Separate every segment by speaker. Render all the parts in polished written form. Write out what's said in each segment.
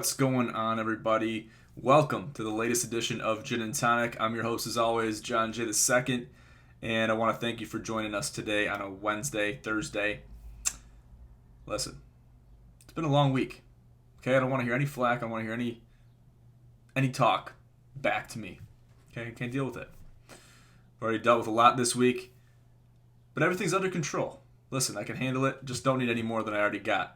Speaker 1: What's going on, everybody? Welcome to the latest edition of Gin and Tonic. I'm your host, as always, John J. II, and I want to thank you for joining us today on a Thursday. Listen, it's been a long week. Okay, I don't want to hear any flack. I don't want to hear any talk back to me. Okay, I can't deal with it. I've already dealt with a lot this week, but everything's under control. Listen, I can handle it. Just don't need any more than I already got.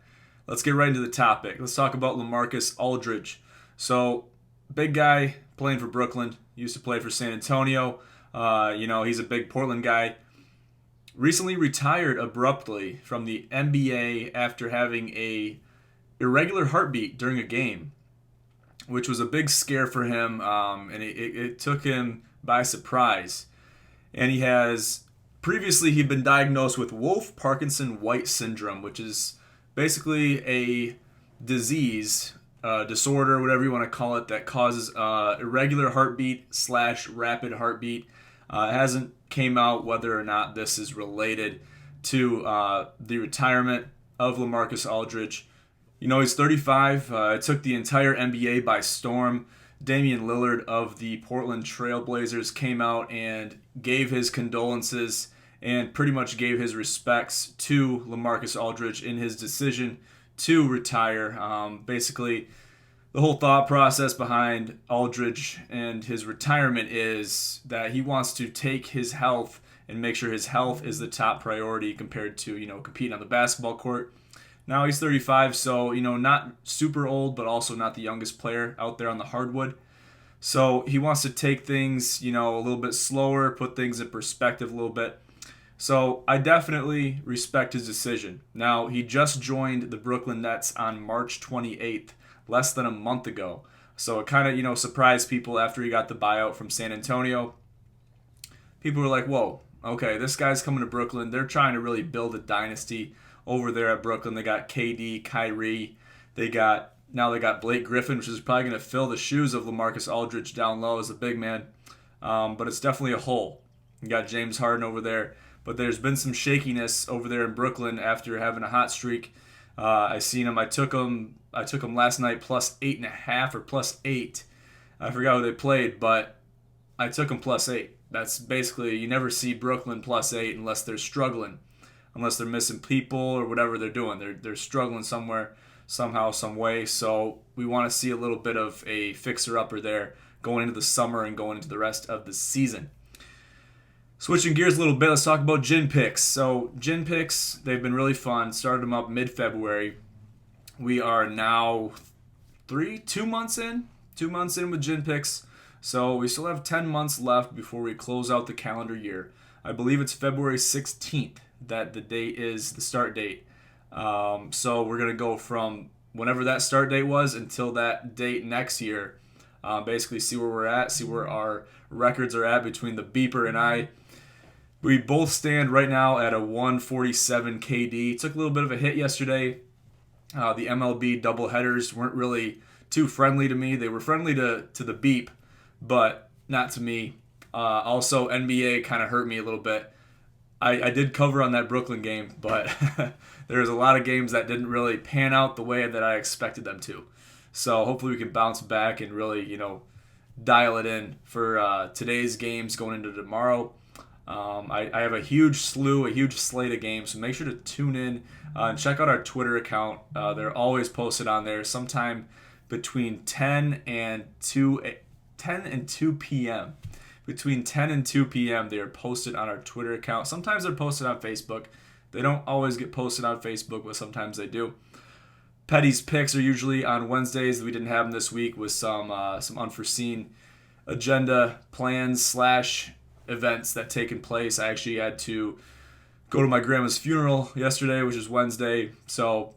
Speaker 1: Let's get right into the topic. Let's talk about LaMarcus Aldridge. So, big guy playing for Brooklyn. Used to play for San Antonio. He's a big Portland guy. Recently retired abruptly from the NBA after having a irregular heartbeat during a game, which was a big scare for him, and it took him by surprise. And previously he'd been diagnosed with Wolff-Parkinson-White syndrome, which is basically a disease, disorder, whatever you want to call it, that causes irregular heartbeat / rapid heartbeat. It hasn't came out whether or not this is related to the retirement of LaMarcus Aldridge. You know, he's 35. It took the entire NBA by storm. Damian Lillard of the Portland Trail Blazers came out and gave his condolences and pretty much gave his respects to LaMarcus Aldridge in his decision to retire. Basically, the whole thought process behind Aldridge and his retirement is that he wants to take his health and make sure his health is the top priority compared to, competing on the basketball court. Now he's 35, so, not super old, but also not the youngest player out there on the hardwood. So he wants to take things, a little bit slower, put things in perspective a little bit. So I definitely respect his decision. Now, he just joined the Brooklyn Nets on March 28th, less than a month ago. So it kind of, surprised people after he got the buyout from San Antonio. People were like, whoa, okay, this guy's coming to Brooklyn. They're trying to really build a dynasty over there at Brooklyn. They got KD, Kyrie. They got Blake Griffin, which is probably going to fill the shoes of LaMarcus Aldridge down low as a big man. But it's definitely a hole. You got James Harden over there. But there's been some shakiness over there in Brooklyn after having a hot streak. I seen him. I took him last night plus 8.5 or plus 8. I forgot who they played, but I took him plus 8. That's basically, you never see Brooklyn plus 8 unless they're struggling, unless they're missing people or whatever they're doing. They're struggling somewhere, somehow, some way. So we want to see a little bit of a fixer-upper there going into the summer and going into the rest of the season. Switching gears a little bit, let's talk about gin picks. So gin picks, they've been really fun. Started them up mid-February. We are now 2 months in with gin picks. So we still have 10 months left before we close out the calendar year. I believe it's February 16th that the date is the start date. So we're going to go from whenever that start date was until that date next year. Basically see where we're at, see where our records are at between the Beeper and I. We both stand right now at a 147 KD. Took a little bit of a hit yesterday. The MLB doubleheaders weren't really too friendly to me. They were friendly to the Beep, but not to me. Also, NBA kind of hurt me a little bit. I did cover on that Brooklyn game, but there was a lot of games that didn't really pan out the way that I expected them to. So hopefully we can bounce back and really, dial it in for today's games going into tomorrow. I have a huge slate of games, so make sure to tune in and check out our Twitter account. They're always posted on there sometime between 10 and 2 p.m. Between 10 and 2 p.m. they are posted on our Twitter account. Sometimes they're posted on Facebook. They don't always get posted on Facebook, but sometimes they do. Petty's picks are usually on Wednesdays. We didn't have them this week with some unforeseen agenda plans / events that taken place. I actually had to go to my grandma's funeral yesterday, which is Wednesday. So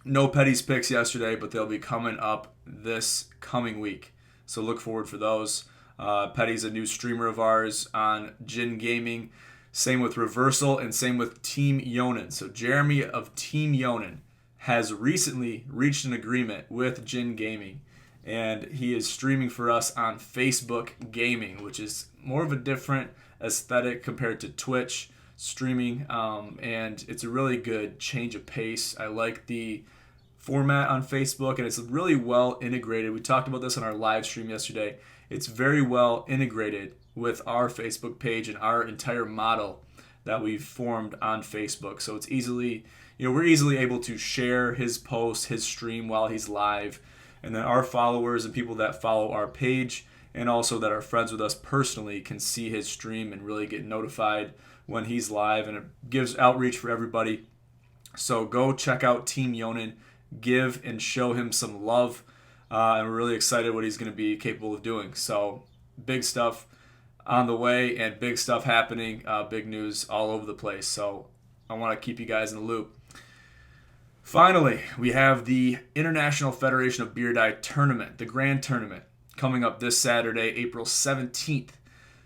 Speaker 1: no Petty's picks yesterday, but they'll be coming up this coming week. So look forward for those. Petty's a new streamer of ours on Gin Gaming. Same with Reversal and same with Team Yonan. So Jeremy of Team Yonan has recently reached an agreement with Gin Gaming, and he is streaming for us on Facebook Gaming, which is more of a different aesthetic compared to Twitch streaming, and it's a really good change of pace. I like the format on Facebook, and it's really well integrated. We talked about this on our live stream yesterday. It's very well integrated with our Facebook page and our entire model that we've formed on Facebook. So it's easily, we're easily able to share his post, his stream while he's live, and then our followers and people that follow our page and also that are friends with us personally can see his stream and really get notified when he's live, and it gives outreach for everybody. So go check out Team Yonan, give and show him some love, and we're really excited what he's going to be capable of doing. So big stuff on the way and big stuff happening, big news all over the place. So I want to keep you guys in the loop. Finally, we have the International Federation of Beer Dive Tournament, the Grand Tournament, coming up this Saturday, April 17th.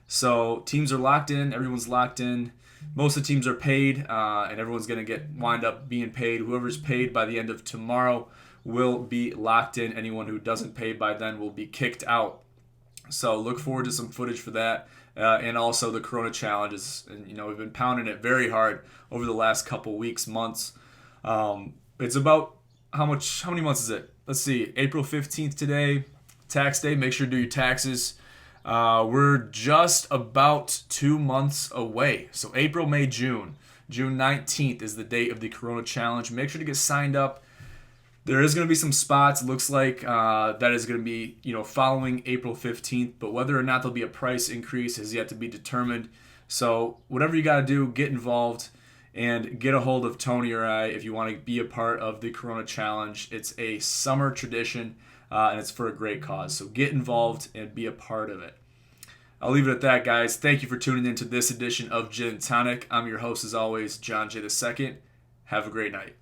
Speaker 1: So teams are locked in, everyone's locked in. Most of the teams are paid, and everyone's going to wind up being paid. Whoever's paid by the end of tomorrow will be locked in. Anyone who doesn't pay by then will be kicked out. So look forward to some footage for that, and also the Corona challenges. And we've been pounding it very hard over the last couple weeks, months. It's about how many months is it? Let's see, April 15th today, tax day. Make sure to do your taxes. We're just about 2 months away. So April, May, June. June 19th is the date of the Corona Challenge. Make sure to get signed up. There is going to be some spots. It looks like that is going to be, following April 15th. But whether or not there'll be a price increase is yet to be determined. So whatever you got to do, get involved and get a hold of Tony or I if you want to be a part of the Corona Challenge. It's a summer tradition, and it's for a great cause. So get involved and be a part of it. I'll leave it at that, guys. Thank you for tuning in to this edition of Gin and Tonic. I'm your host, as always, John J. II. Have a great night.